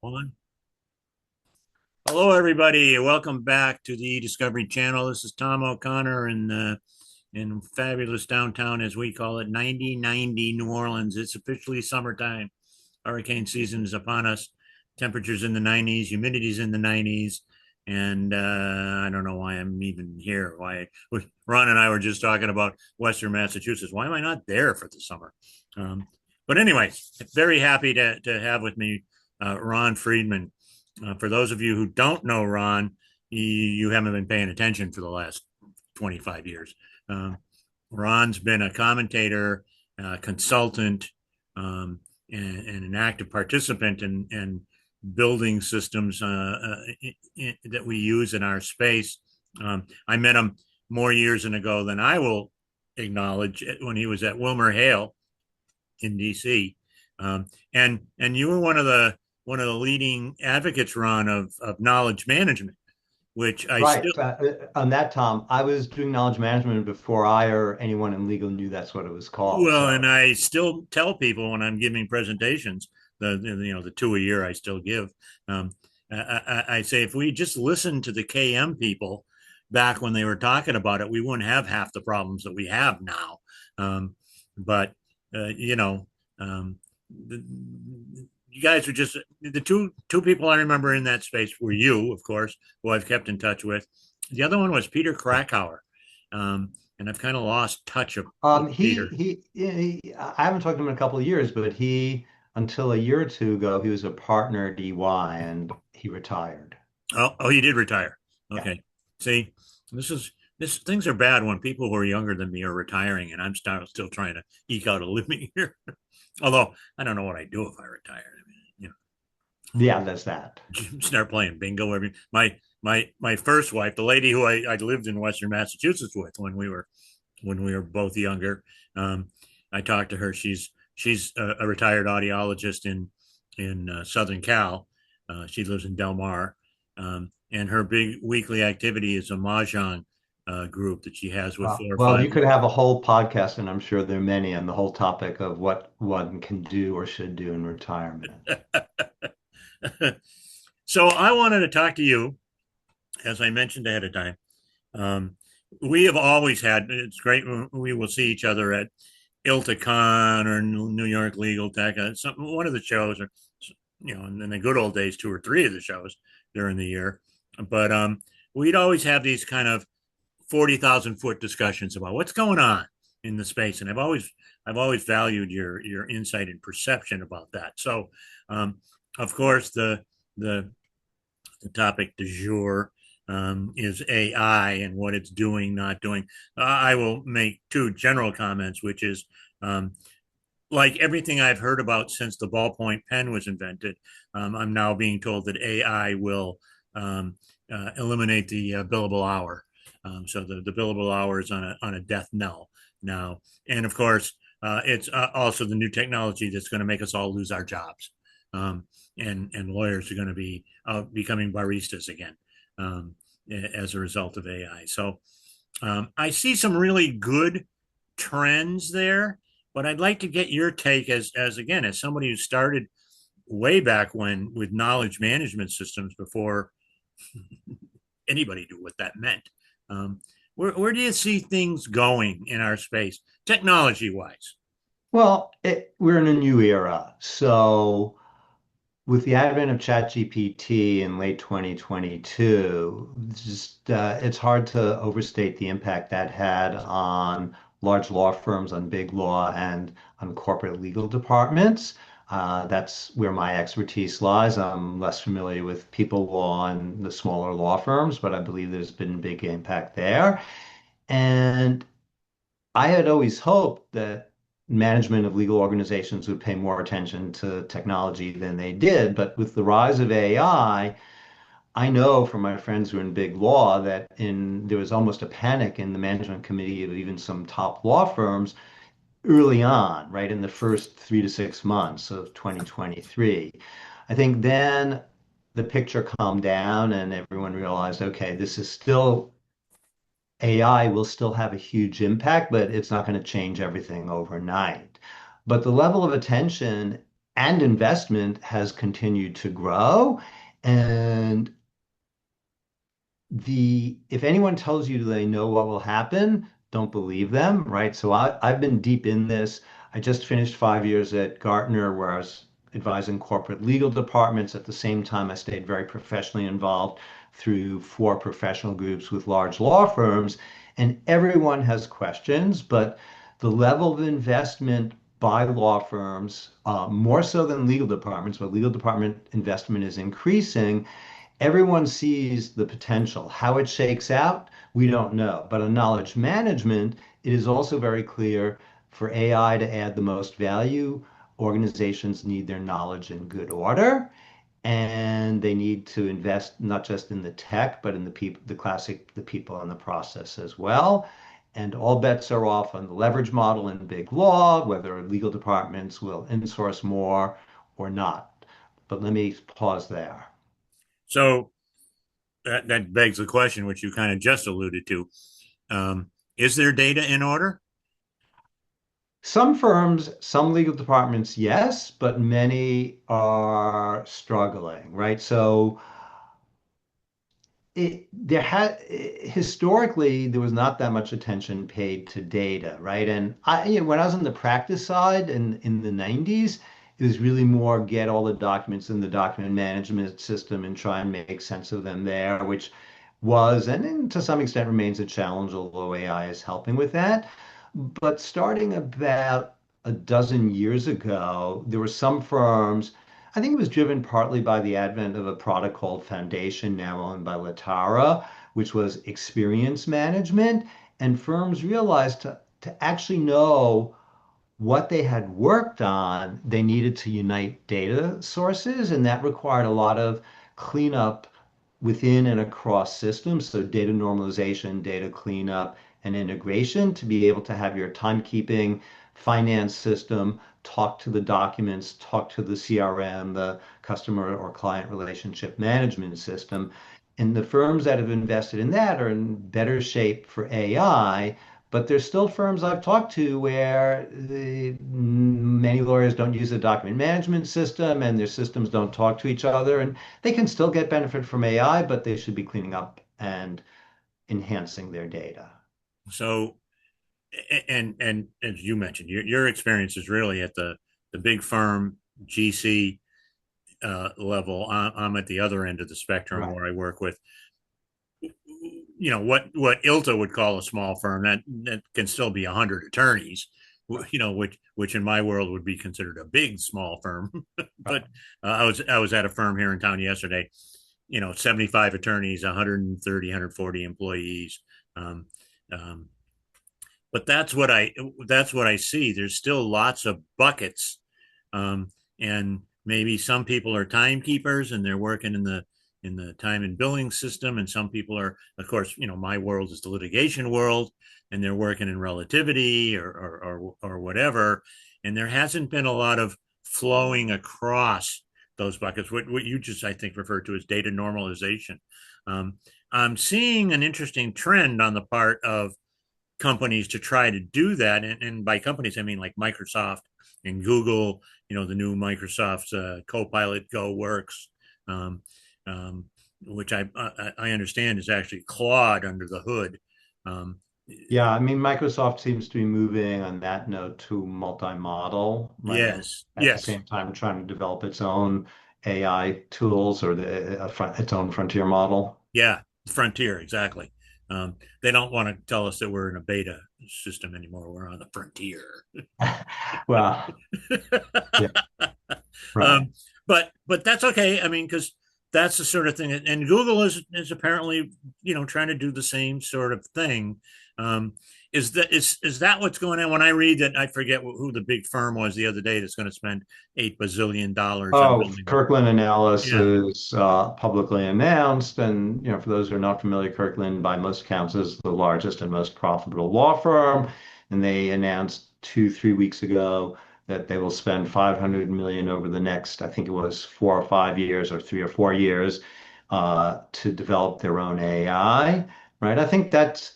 One. Hello, everybody. Welcome back to the Discovery Channel. This is Tom O'Connor in fabulous downtown, as we call it, 9090 New Orleans. It's officially summertime. Hurricane season is upon us. Temperatures in the 90s, humidity's in the 90s. And I don't know why I'm even here. Why Ron and I were just talking about Western Massachusetts. Why am I not there for the summer? Um, but anyway, very happy to have with me Ron Friedmann. For those of you who don't know Ron, you haven't been paying attention for the last 25 years. Um, Ron's been a commentator, consultant, and an active participant in building systems that we use in our space. I met him more years ago than I will acknowledge when he was at WilmerHale in DC. And you were one of the leading advocates, Ron, of knowledge management, which I Right. still On that, Tom, I was doing knowledge management before I or anyone in legal knew that's what it was called. well, So, and I still tell people when I'm giving presentations, the two a year I still give. Um, I say if we just listened to the KM people back when they were talking about it, we wouldn't have half the problems that we have now. Um, but uh, you know, um, the, you guys are just the two people I remember in that space were you, of course, who I've kept in touch with. The other one was Peter Krakauer, and I've kind of lost touch of Peter. I haven't talked to him in a couple of years, but until a year or two ago, he was a partner at EY and he retired. Oh, he did retire. Yeah. Okay. See, this is this things are bad when people who are younger than me are retiring, and I'm still trying to eke out a living here. Although I don't know what I'd do if I retired. I mean, Yeah, that's that. start playing bingo. Every my first wife, the lady who I lived in Western Massachusetts with when we were both younger. Um, I talked to her. She's a retired audiologist in Southern Cal. She lives in Del Mar, and her big weekly activity is a mahjong group that she has with four or Well, five. you could have a whole podcast, and I'm sure there are many, on the whole topic of what one can do or should do in retirement. So I wanted to talk to you, as I mentioned ahead of time. Um, we have always had. It's great when we will see each other at ILTACon or New York Legal Tech, one of the shows, or in the good old days, two or three of the shows during the year. But we'd always have these kind of 40,000 foot discussions about what's going on in the space, and I've always valued your insight and perception about that. So, um, of course, the the topic du jour is AI and what it's doing, not doing. I will make two general comments, which is um, like everything I've heard about since the ballpoint pen was invented, I'm now being told that AI will eliminate the billable hour. So the billable hour is on a death knell now, and of course, it's also the new technology that's going to make us all lose our jobs, um, and lawyers are going to be becoming baristas again as a result of AI. So I see some really good trends there, but I'd like to get your take as again as somebody who started way back when with knowledge management systems before anybody knew what that meant. Um, where do you see things going in our space, technology wise? Well, we're in a new era. So, with the advent of ChatGPT in late 2022, it's hard to overstate the impact that had on large law firms, on big law, and on corporate legal departments. That's where my expertise lies. I'm less familiar with people law and the smaller law firms, but I believe there's been big impact there. And I had always hoped that management of legal organizations would pay more attention to technology than they did. But with the rise of I know from my friends who are in big law that there was almost a panic in the management committee of even some top law firms early on, right in the first 3 to 6 months of 2023. I think then the picture calmed down and everyone realized, okay, this is still AI will still have a huge impact, but it's not going to change everything overnight. But the level of attention and investment has continued to grow. And if anyone tells you they know what will happen, don't believe them, right? So I've been deep in this. I just finished 5 years at Gartner, where I was advising corporate legal departments. At the same time, I stayed very professionally involved through 4 professional groups with large law firms. And everyone has questions, but the level of investment by law firms, more so than legal departments, but legal department investment is increasing. Everyone sees the potential. How it shakes out, we don't know. But on knowledge management, it is also very clear for AI to add the most value, organizations need their knowledge in good order, and they need to invest not just in the tech, but in the people, the people and the process as well. And all bets are off on the leverage model in big law, whether legal departments will insource more or not. But let me pause there. So that begs the question, which you kind of just alluded to. Is there data in order? Some firms, some legal departments, yes, but many are struggling, right? So there had historically there was not that much attention paid to data, right? And when I was on the practice side in the 90s, it was really more get all the documents in the document management system and try and make sense of them there, which was and to some extent remains a challenge, although AI is helping with that. But starting about a dozen years ago, there were some firms. I think it was driven partly by the advent of a product called Foundation, now owned by Latara, which was experience management. And firms realized to actually know what they had worked on, they needed to unite data sources, and that required a lot of cleanup within and across systems. So data normalization, data cleanup, and integration to be able to have your timekeeping finance system talk to the documents, talk to the CRM, the customer or client relationship management system. And the firms that have invested in that are in better shape for AI, but there's still firms I've talked to where many lawyers don't use a document management system and their systems don't talk to each other. And they can still get benefit from AI, but they should be cleaning up and enhancing their data. So, and as you mentioned, your experience is really at the big firm GC level. I'm at the other end of the spectrum Right. where I work with, what ILTA would call a small firm that can still be 100 attorneys, which in my world would be considered a big small firm. Right. But I was at a firm here in town yesterday, 75 attorneys, 130, 140 employees. Um, um, but that's what I see. There's still lots of buckets, um, and maybe some people are timekeepers and they're working in the time and billing system, and some people are, of course, my world is the litigation world, and they're working in relativity or whatever, and there hasn't been a lot of flowing across those buckets. What you just I think referred to as data normalization. Um, I'm seeing an interesting trend on the part of companies to try to do that. And by companies, I mean like Microsoft and Google, the new Microsoft Copilot Go works, um, um, which I understand is actually Claude under the hood. Um, Yeah, I mean, Microsoft seems to be moving on that note to multi-model, right? And yes, at the yes, same time, trying to develop its own AI tools or its own frontier model. yeah, frontier, exactly. They don't want to tell us that we're in a beta system anymore. We're on the frontier. Well, yeah, right. um, but that's okay. I mean, because that's the sort of thing, and Google is apparently trying to do the same sort of thing. Um, is that what's going on? When I read that, I forget who the big firm was the other day that's going to spend $8 bazillion on Oh, building. Kirkland and Ellis Yeah, is publicly announced, and for those who are not familiar, Kirkland, by most accounts, is the largest and most profitable law firm, and they announced 3 weeks ago that they will spend 500 million over the next, I think it was 4 or 5 years, or 3 or 4 years, to develop their own AI. Right? I think that's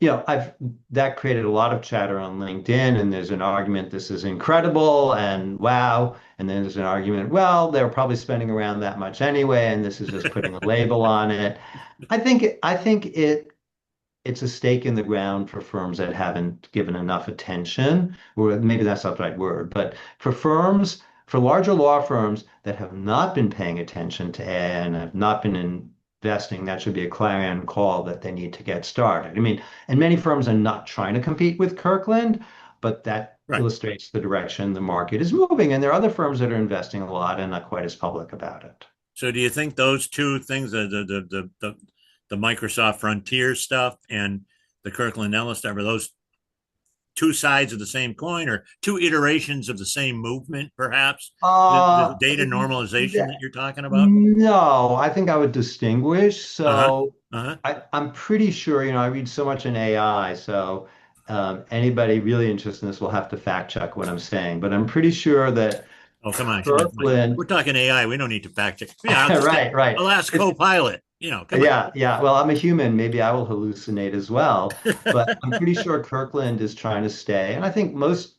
I've that created a lot of chatter on LinkedIn, and there's an argument this is incredible and wow, and then there's an argument, well, they're probably spending around that much anyway, and this is just putting a label on it. I think it's a stake in the ground for firms that haven't given enough attention, or maybe that's not the right word, but for larger law firms that have not been paying attention to AI and have not been investing, that should be a clarion call that they need to get started. I mean, and many firms are not trying to compete with Kirkland, but that Right. illustrates the direction the market is moving. And there are other firms that are investing a lot and not quite as public about it. So do you think those two things, the Microsoft Frontier stuff and the Kirkland Ellis stuff, are those two sides of the same coin or two iterations of the same movement, perhaps? The Uh, data normalization that you're talking about? no, I think I would distinguish. Uh-huh. So Uh-huh. I'm pretty sure, I read so much in AI, so anybody really interested in this will have to fact check what I'm saying. But I'm pretty sure that Oh, come on. We're Kirkland, talking AI. We don't need to fact check. Yeah, right, right. I'll ask It's Copilot. Come on. Yeah, yeah. Well, I'm a human. Maybe I will hallucinate as well. But I'm pretty sure Kirkland is trying to stay, and I think most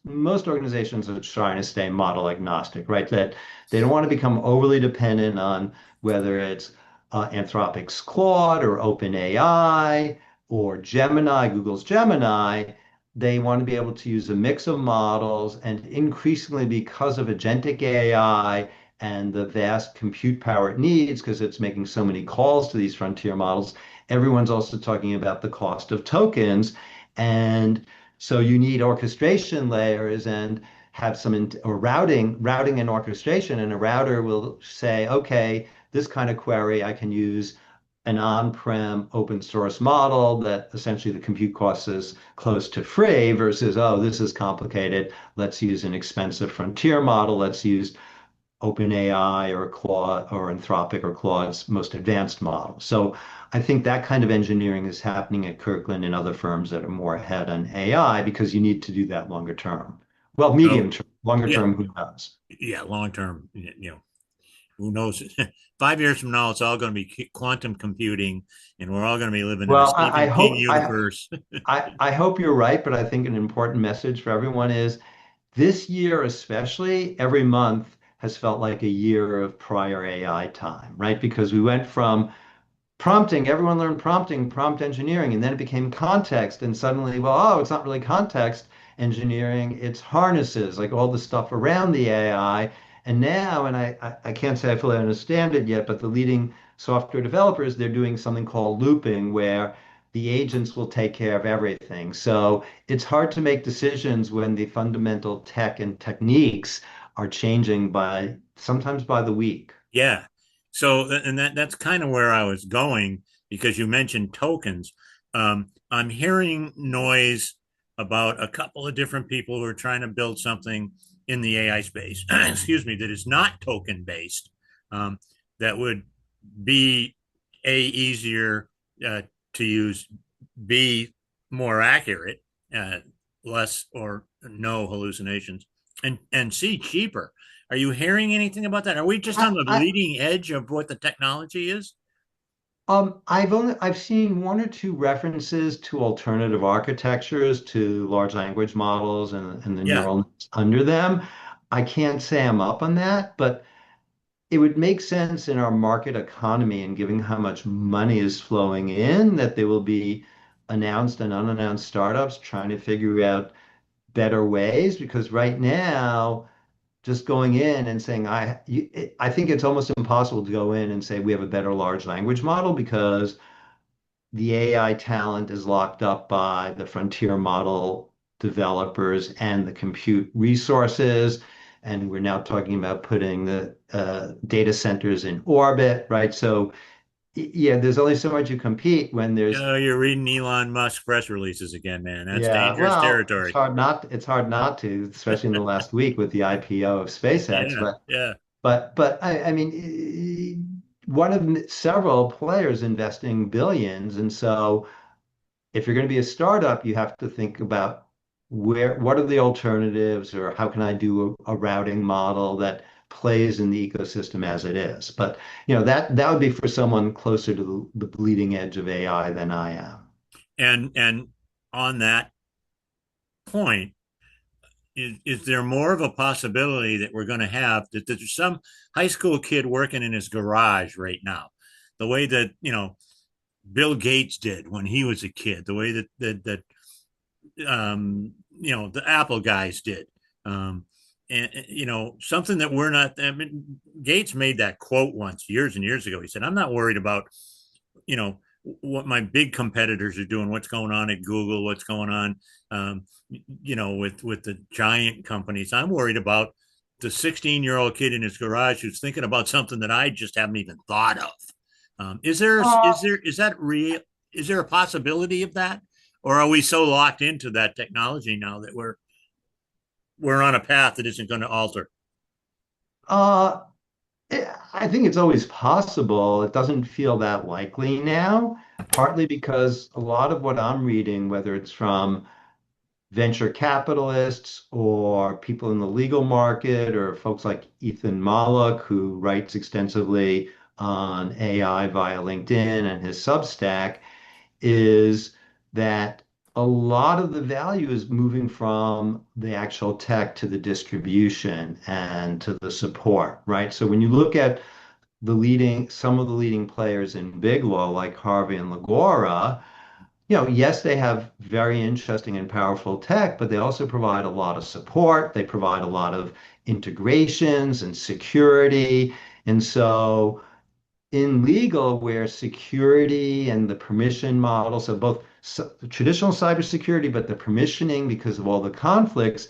organizations are trying to stay model agnostic, right? That they don't want to become overly dependent on whether it's Anthropic's Claude or OpenAI or Gemini, Google's Gemini. They want to be able to use a mix of models, and increasingly because of agentic AI and the vast compute power it needs because it's making so many calls to these frontier models. Everyone's also talking about the cost of tokens. And so you need orchestration layers and have or routing and orchestration. And a router will say, okay, this kind of query, I can use an on-prem open source model that essentially the compute cost is close to free versus, oh, this is complicated. Let's use an expensive frontier model. Let's use OpenAI or Claude or Anthropic or Claude's most advanced model. So I think that kind of engineering is happening at Kirkland and other firms that are more ahead on AI because you need to do that longer term. Well, So, medium term, longer yeah, term, who knows? yeah, long term, who knows? 5 years from now, it's all going to be quantum computing, and we're all going to be living in a Well, Stephen King universe. I hope you're right, but I think an important message for everyone is this year, especially, every month has felt like a year of prior AI time, right? Because we went from prompting, everyone learned prompting, prompt engineering, and then it became context. And suddenly, well, oh, it's not really context engineering, it's harnesses, like all the stuff around the AI. And now, and I can't say I fully understand it yet, but the leading software developers, they're doing something called looping, where the agents will take care of everything. So it's hard to make decisions when the fundamental tech and techniques are changing by sometimes by the week. Yeah. So, and that's kind of where I was going because you mentioned tokens. I'm hearing noise about a couple of different people who are trying to build something in the AI space, excuse me, that is not token based, um, that would be easier uh, to use, B, more accurate, uh, less or no hallucinations, and C, cheaper. Are you hearing anything about that? Are we just on the I, leading edge of what the technology is? I've seen one or two references to alternative architectures, to large language models and the Yeah, neural nets under them. I can't say I'm up on that, but it would make sense in our market economy and given how much money is flowing in that there will be announced and unannounced startups trying to figure out better ways because right now just going in and saying I think it's almost impossible to go in and say we have a better large language model because the AI talent is locked up by the frontier model developers and the compute resources. And we're now talking about putting the data centers in orbit, right? So, yeah, there's only so much you compete when there's, you're reading Elon Musk press releases again, man. That's yeah, dangerous well, territory. it's hard not to, especially in the last week with the IPO of SpaceX. Yeah, yeah, But I mean, one of several players investing billions, and so if you're going to be a startup, you have to think about what are the alternatives, or how can I do a routing model that plays in the ecosystem as it is. But that would be for someone closer to the bleeding edge of AI than I am. and on that point, is there more of a possibility that we're going to have that there's some high school kid working in his garage right now, the way that Bill Gates did when he was a kid, the way that the Apple guys did, um, and something that we're not. I mean, Gates made that quote once years and years ago. He said, "I'm not worried about you know what my big competitors are doing, what's going on at Google, what's going on, with the giant companies. I'm worried about the 16-year-old kid in his garage who's thinking about something that I just haven't even thought of. Uh, Is that real? Is there a possibility of that, or are we so locked into that technology now that we're on a path that isn't going to alter? uh, I think it's always possible. It doesn't feel that likely now, partly because a lot of what I'm reading, whether it's from venture capitalists or people in the legal market or folks like Ethan Mollick, who writes extensively on AI via LinkedIn and his Substack, is that a lot of the value is moving from the actual tech to the distribution and to the support, right? So when you look at some of the leading players in big law, like Harvey and Lagora, yes, they have very interesting and powerful tech, but they also provide a lot of support. They provide a lot of integrations and security. And so in legal, where security and the permission model, so both traditional cybersecurity, but the permissioning because of all the conflicts,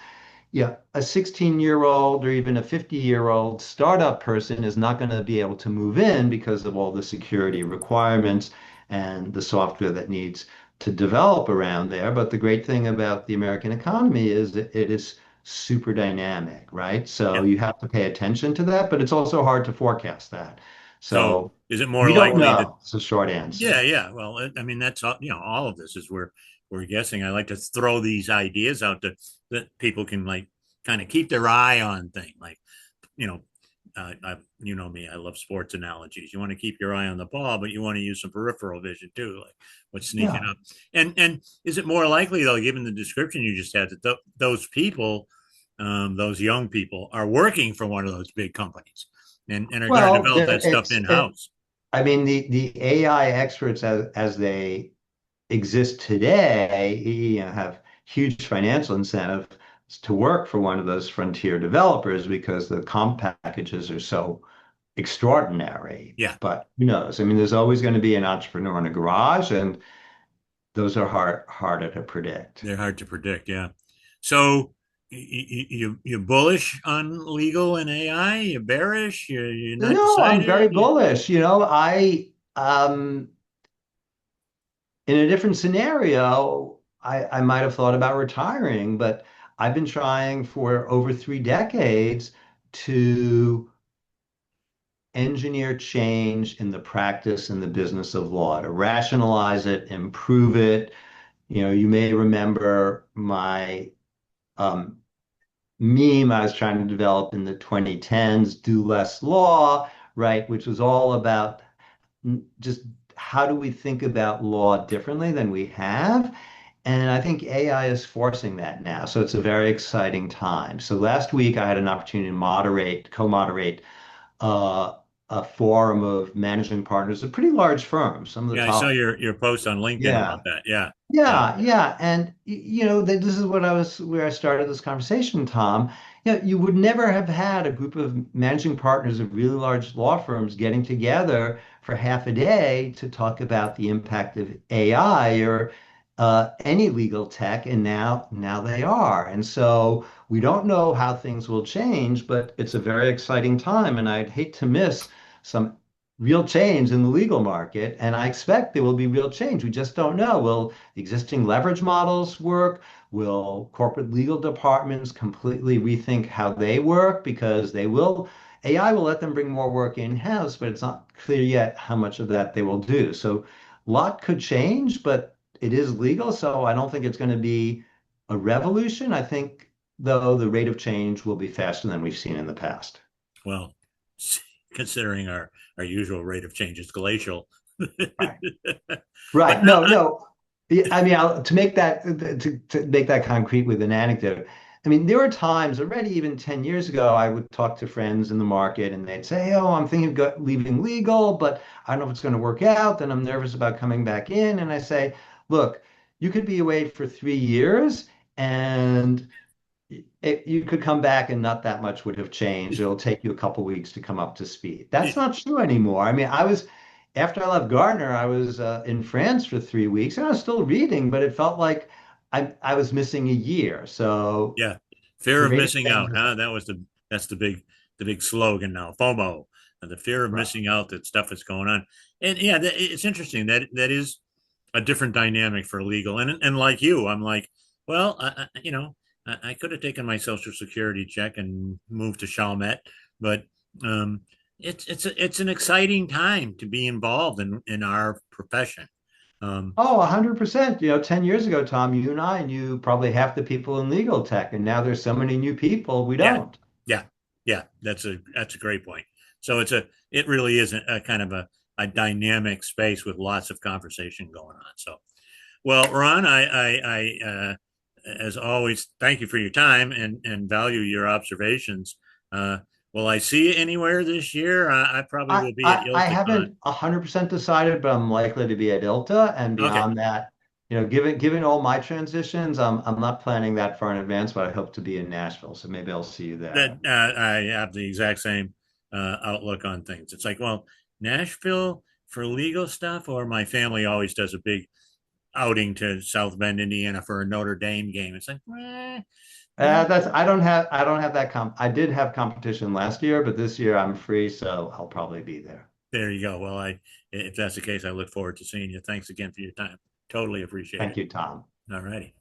yeah, a 16-year-old or even a 50-year-old startup person is not going to be able to move in because of all the security requirements and the software that needs to develop around there. But the great thing about the American economy is that it is super dynamic, right? So Yeah. you have to pay attention to that, but it's also hard to forecast that. So So is it more we don't likely that? know. It's a short Yeah, answer. yeah. Well, I mean, that's all. All of this is we're guessing. I like to throw these ideas out that people can like kind of keep their eye on thing. Like, you know, you know me, I love sports analogies. You want to keep your eye on the ball, but you want to use some peripheral vision too, like what's sneaking Yeah. up. And is it more likely though, given the description you just had, that those people, those young people, are working for one of those big companies and are going to Well, develop that stuff in house? I mean, the AI experts as they exist today, have huge financial incentive to work for one of those frontier developers because the comp packages are so extraordinary. Yeah, But who knows? I mean, there's always going to be an entrepreneur in a garage, and those are harder to predict. they're hard to predict. Yeah. So you bullish on legal and AI? You bearish? You're not No, I'm very decided? bullish. In a different scenario, I might have thought about retiring, but I've been trying for over 3 decades to engineer change in the practice and the business of law, to rationalize it, improve it. You may remember my um, meme I was trying to develop in the 2010s, Do Less Law, right, which was all about just how do we think about law differently than we have? And I think AI is forcing that now. So it's a very exciting time. So last week I had an opportunity to co-moderate uh, a forum of managing partners of pretty large firms, some of the Yeah, I saw top. your post on LinkedIn Yeah. about that. Yeah, yeah, Yeah, yeah, and this is where I started this conversation, Tom. You would never have had a group of managing partners of really large law firms getting together for half a day to talk about the impact of AI or any legal tech, and now they are. And so we don't know how things will change, but it's a very exciting time, and I'd hate to miss some real change in the legal market, and I expect there will be real change. We just don't know. Will existing leverage models work? Will corporate legal departments completely rethink how they work? Because AI will let them bring more work in-house, but it's not clear yet how much of that they will do. So a lot could change, but it is legal, so I don't think it's going to be a revolution. I think, though, the rate of change will be faster than we've seen in the past. well, considering our usual rate of change is glacial. Right. But Right. no, No, no. Yeah, I mean, to make that concrete with an anecdote. I mean, there were times already, even 10 years ago, I would talk to friends in the market and they'd say, "Oh, I'm thinking of leaving legal, but I don't know if it's going to work out, and I'm nervous about coming back in." And I say, "Look, you could be away for 3 years, and you could come back and not that much would have changed. It'll take you a couple weeks to come up to speed." That's not true anymore. I mean, after I left Gardner, I was in France for 3 weeks and I was still reading, but it felt like I was missing a year. So Yeah, fear the of rate of missing change out, is huh? up. That's the big slogan now, FOMO, the fear of Right. missing out that stuff is going on. And yeah, it's interesting that that is a different dynamic for legal. And like you, I'm like, well, I could have taken my social security check and moved to Chalmette, but um, it's an exciting time to be involved in our profession. Um, Oh, 100%. 10 years ago, Tom, you and I knew probably half the people in legal tech, and now there's so many new people we yeah, don't. yeah, yeah. That's a great point. So it really is a kind of a dynamic space with lots of conversation going on. So well, Ron, as always, thank you for your time and value your observations. Uh, will I see you anywhere this year? I probably will be at I ILTACon. haven't 100% decided, but I'm likely to be at ILTA. And Okay, beyond that, given all my transitions, I'm not planning that far in advance, but I hope to be in Nashville. So maybe I'll see you that there. I have the exact same outlook on things. It's like, well, Nashville for legal stuff, or my family always does a big outing to South Bend, Indiana for a Notre Dame game. It's like, That's I don't have that I did have competition last year, but this year I'm free, so I'll probably be there. there you go. Well, if that's the case, I look forward to seeing you. Thanks again for your time. Totally appreciate Thank it. you, Tom. All righty.